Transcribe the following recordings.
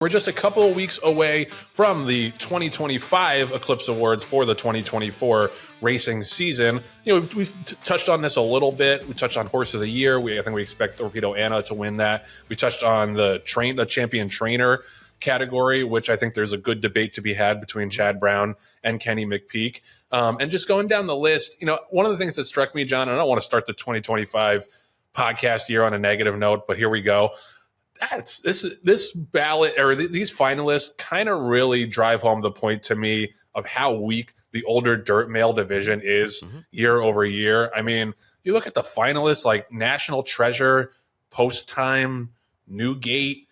We're just a couple of weeks away from the 2025 Eclipse Awards for the 2024 racing season. We've touched on this a little bit. We touched on Horse of the Year. I think we expect Torpedo Anna to win that. We touched on the champion trainer category, which I think there's a good debate to be had between Chad Brown and Kenny McPeek. And just going down the list, one of the things that struck me, John, and I don't want to start the 2025 podcast year on a negative note, but here we go. This ballot or these finalists kind of really drive home the point to me of how weak the older dirt male division is year over year. I mean, you look at the finalists like National Treasure, Post Time, Newgate.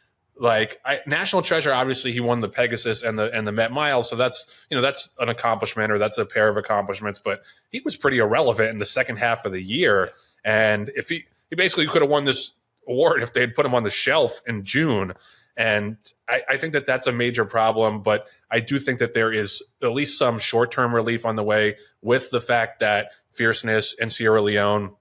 National Treasure, obviously he won the Pegasus and the Met Mile, so that's an accomplishment, or that's a pair of accomplishments. But he was pretty irrelevant in the second half of the year, and if he basically could have won this award if they had put him on the shelf in June. And I think that that's a major problem, but I do think that there is at least some short-term relief on the way with the fact that Fierceness and Sierra Leone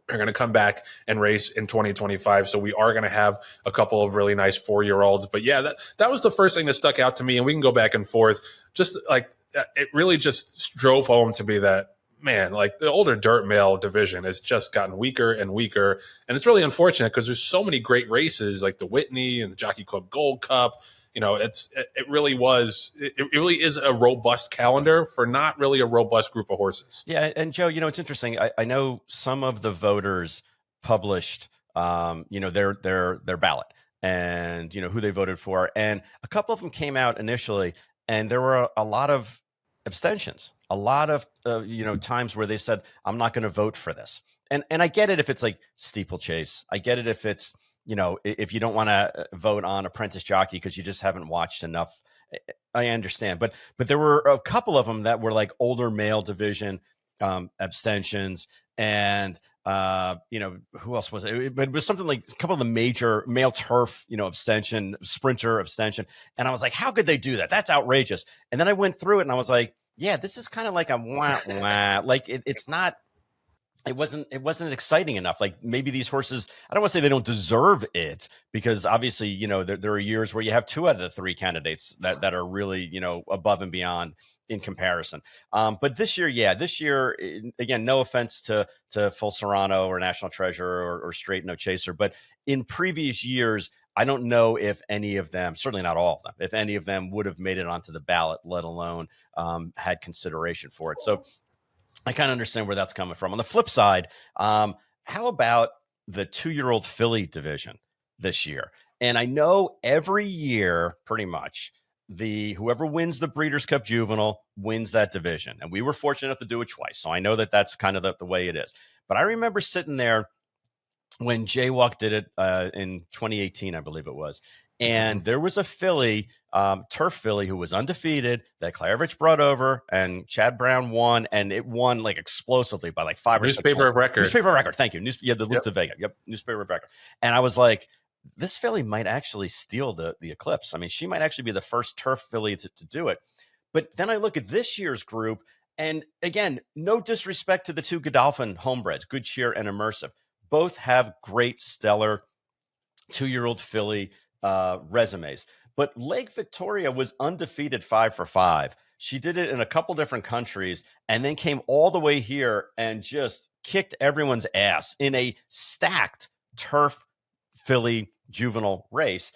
are going to come back and race in 2025. So we are going to have a couple of really nice 4-year-olds. But yeah, that was the first thing that stuck out to me, and we can go back and forth. Just like it really just drove home to me that, man, like the older dirt male division has just gotten weaker and weaker. And it's really unfortunate because there's so many great races like the Whitney and the Jockey Club Gold Cup. It really is a robust calendar for not really a robust group of horses. Yeah. And Joe, it's interesting. I know some of the voters published, their ballot and, who they voted for. And a couple of them came out initially, and there were a lot of abstentions, a lot of times where they said, I'm not going to vote for this. And I get it if it's like steeplechase. I get it if it's, if you don't want to vote on Apprentice Jockey because you just haven't watched enough. I understand. But there were a couple of them that were like older male division abstentions. And, who else was it? It was something like a couple of the major male turf, abstention, sprinter abstention. And I was like, how could they do that? That's outrageous. And then I went through it and I was like, yeah, this is kind of like a wah, wah. Like it's not, it wasn't exciting enough. Like maybe these horses, I don't want to say they don't deserve it, because obviously, there are years where you have 2 out of the 3 candidates that are really, above and beyond in comparison. But this year, again, no offense to Full Serrano or National Treasure or Straight No Chaser, but in previous years, I don't know if any of them, certainly not all of them, if any of them would have made it onto the ballot, let alone had consideration for it. So I kind of understand where that's coming from. On the flip side, how about the 2-year-old filly division this year? And I know every year, pretty much, whoever wins the Breeders' Cup Juvenile wins that division. And we were fortunate enough to do it twice. So I know that that's kind of the way it is. But I remember sitting there when Jaywalk did it in 2018, I believe it was. And there was a filly, turf filly, who was undefeated that Klarovich brought over, and Chad Brown won, and it won like explosively by like 5 or 6 Newspaper of Record. Newspaper of Record. Thank you. The Loop to Vega. Yep. Newspaper of Record. And I was like, this filly might actually steal the Eclipse. I mean, she might actually be the first turf filly to do it. But then I look at this year's group, and again, no disrespect to the 2 Godolphin homebreds, Good Cheer and Immersive. Both have great, stellar 2-year-old filly resumes. But Lake Victoria was undefeated 5 for 5. She did it in a couple different countries and then came all the way here and just kicked everyone's ass in a stacked turf filly juvenile race.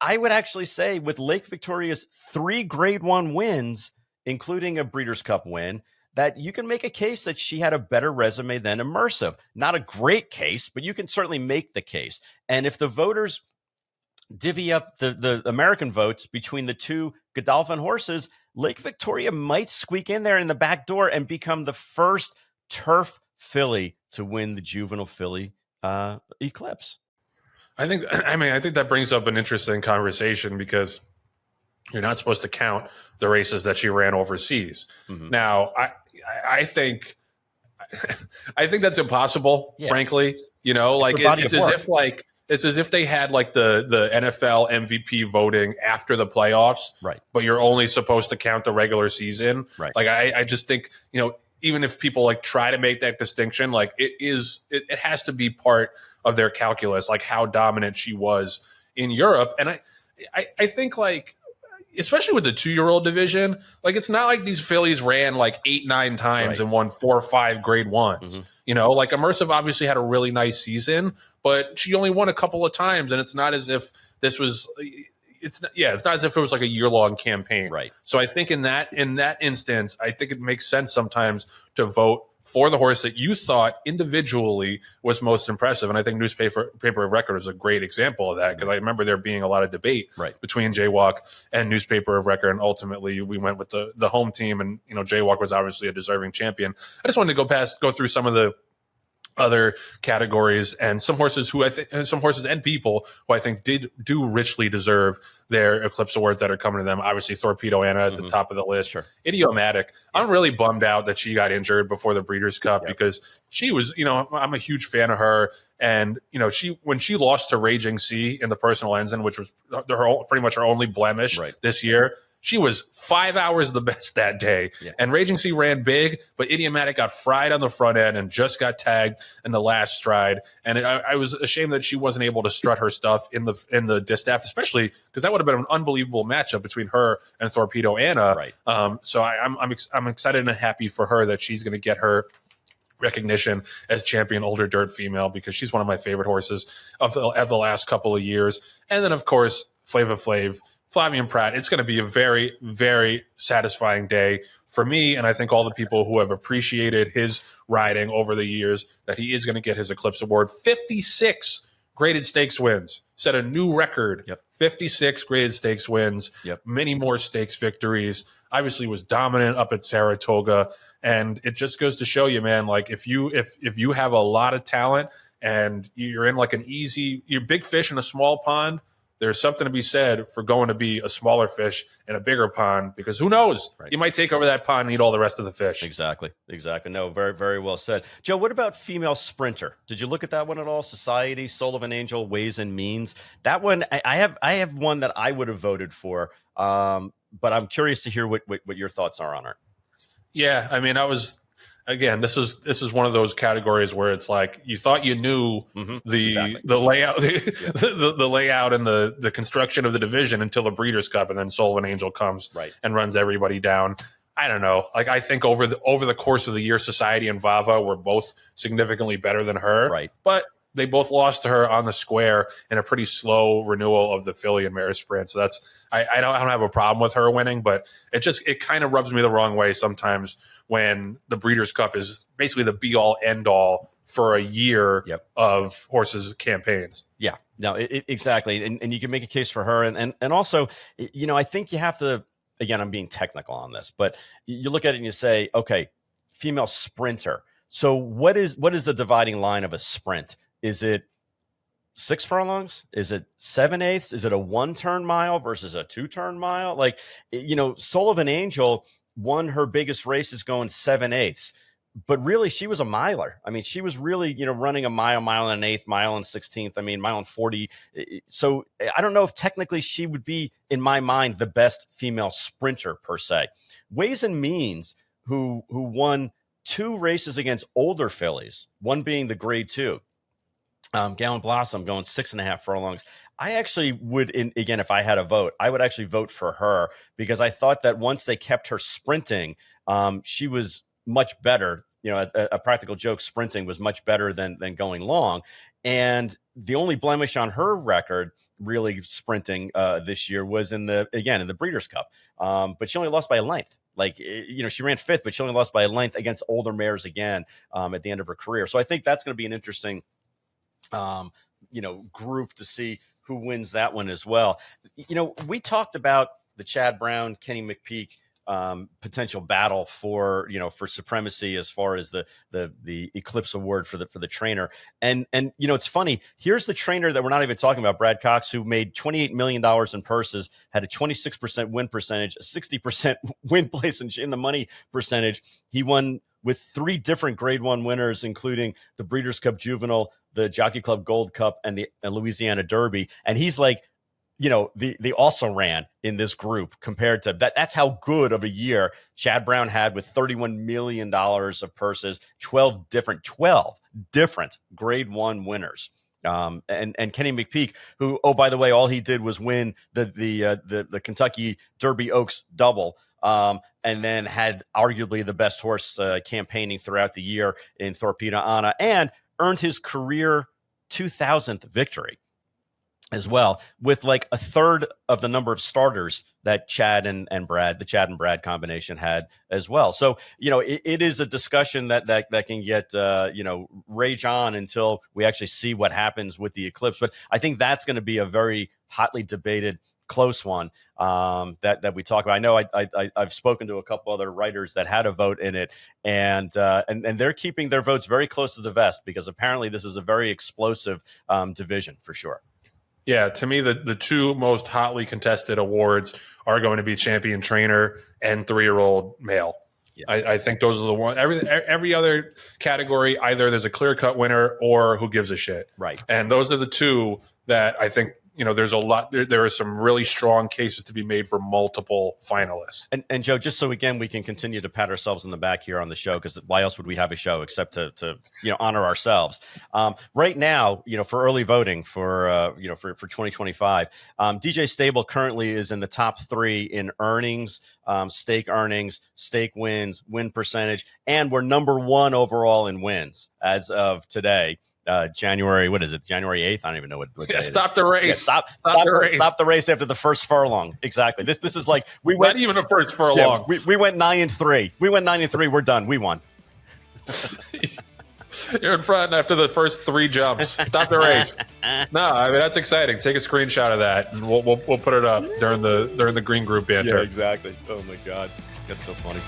I would actually say with Lake Victoria's 3 Grade 1 wins, including a Breeders' Cup win, that you can make a case that she had a better resume than Immersive. Not a great case, but you can certainly make the case. And if the voters divvy up the American votes between the 2 Godolphin horses, Lake Victoria might squeak in there in the back door and become the first turf filly to win the juvenile filly Eclipse. I think that brings up an interesting conversation, because you're not supposed to count the races that she ran overseas. Mm-hmm. Now, I think that's impossible, frankly. It's as if they had like the NFL MVP voting after the playoffs, right? But you're only supposed to count the regular season, right? Like I just think, even if people like try to make that distinction, like it has to be part of their calculus, like how dominant she was in Europe. And I think like, especially with the 2-year-old division, like it's not like these fillies ran like 8-9 times Right. and won 4 or 5 grade ones. You know, like Immersive obviously had a really nice season, but she only won a couple of times, and it's not as if this was. It's not as if it was like a year-long campaign. Right. So I think in that instance, I think it makes sense sometimes to vote for the horse that you thought individually was most impressive. And I think Newspaper of Record is a great example of that, because I remember there being a lot of debate between Jaywalk and Newspaper of Record, and ultimately we went with the home team. And Jaywalk was obviously a deserving champion. I just wanted to go through some of the other categories and some horses and people who I think do richly deserve their Eclipse Awards that are coming to them. Obviously, Torpedo Anna at the top of the list. Sure. Idiomatic. I'm really bummed out that she got injured before the Breeders' Cup, because she was, I'm a huge fan of her. And, when she lost to Raging Sea in the Personal Ensign, which was pretty much her only blemish this year, she was 5 hours the best that day. And Raging Sea ran big, but Idiomatic got fried on the front end and just got tagged in the last stride. And I was ashamed that she wasn't able to strut her stuff in the distaff, especially because that would have been an unbelievable matchup between her and Torpedo Anna. So I'm excited and happy for her that she's going to get her recognition as champion older dirt female, because she's one of my favorite horses of the last couple of years. And then, of course, Flava Flav, Flavien Prat. It's going to be a very, very satisfying day for me, and I think all the people who have appreciated his riding over the years, that he is going to get his Eclipse Award. 56 graded stakes wins. Set a new record. 56 graded stakes wins. Many more stakes victories. Obviously was dominant up at Saratoga. And it just goes to show you, man, like if you have a lot of talent and you're in like you're big fish in a small pond, there's something to be said for going to be a smaller fish in a bigger pond, because who knows? You might take over that pond and eat all the rest of the fish. Exactly. No, very, very well said. Joe, what about female sprinter? Did you look at that one at all? Society, Soul of an Angel, Ways and Means. That one, I have one that I would have voted for, but I'm curious to hear what your thoughts are on her. Yeah, I mean, Again, this is one of those categories where it's like you thought you knew the layout, the layout and the construction of the division until the Breeders' Cup, and then Soul of an Angel comes and runs everybody down. I don't know. Like, I think over the course of the year, Society and Vava were both significantly better than her, but they both lost to her on the square in a pretty slow renewal of the filly and mare sprint. So I don't have a problem with her winning, but it kind of rubs me the wrong way sometimes when the Breeders' Cup is basically the be all end all for a year of horses' campaigns. Yeah, no, exactly. And you can make a case for her. And also, I think you have to, again, I'm being technical on this, but you look at it and you say, okay, female sprinter. So what is the dividing line of a sprint? Is it 6 furlongs? Is it 7/8? Is it a 1-turn mile versus a 2-turn mile? Like, Soul of an Angel won her biggest races going 7/8, but really she was a miler. I mean, she was really, running a mile and an eighth, mile and 16th. I mean, mile and 40. So I don't know if technically she would be, in my mind, the best female sprinter per se. Ways and Means, who won 2 races against older fillies, one being the grade 2. Gallant Blossom going 6.5 furlongs. I actually would, again, if I had a vote, I would actually vote for her, because I thought that once they kept her sprinting, she was much better. As a practical joke, sprinting was much better than going long. And the only blemish on her record, really sprinting this year, was in the Breeders' Cup. But she only lost by a length. Like, she ran 5th, but she only lost by a length against older mares again at the end of her career. So I think that's going to be an interesting group to see who wins that one as well. We talked about the Chad Brown, Kenny McPeak potential battle for supremacy as far as the Eclipse Award for the trainer. And it's funny. Here's the trainer that we're not even talking about, Brad Cox, who made $28 million in purses, had a 26% win percentage, a 60% win place in the money percentage. He won with 3 different grade 1 winners, including the Breeders' Cup Juvenile, the Jockey Club Gold Cup, and the Louisiana Derby. And he's like, they also ran in this group compared to that. That's how good of a year Chad Brown had, with $31 million of purses, 12 different grade 1 winners. And Kenny McPeak, who, oh, by the way, all he did was win the Kentucky Derby Oaks double, and then had arguably the best horse campaigning throughout the year in Torpedo Anna, and earned his career 2000th victory as well, with like a third of the number of starters that the Chad and Brad combination had as well. So, it is a discussion that can get, rage on until we actually see what happens with the Eclipse. But I think that's going to be a very hotly debated, close one that we talk about. I know I've spoken to a couple other writers that had a vote in it, and they're keeping their votes very close to the vest, because apparently this is a very explosive division for sure. Yeah, to me, the two most hotly contested awards are going to be champion trainer and 3-year-old male. Yeah. I think those are the one. Every other category, either there's a clear-cut winner or who gives a shit. Right. And those are the two that I think, there's a lot. There are some really strong cases to be made for multiple finalists. And Joe, just so again we can continue to pat ourselves in the back here on the show, because why else would we have a show except to honor ourselves? Right now, for early voting for 2025, DJ Stable currently is in the top 3 in earnings, stake wins, win percentage, and we're number 1 overall in wins as of today. January 8th. I don't even know what day stop the race. Yeah, stop the race. Stop the race after the first furlong. Exactly. This is like we went. Not even the first furlong. Yeah, we went 9-3. We're done. We won. You're in front after the first 3 jumps. Stop the race. No, I mean, that's exciting. Take a screenshot of that, and we'll put it up during the green group banter. Yeah, exactly. Oh my God, that's so funny.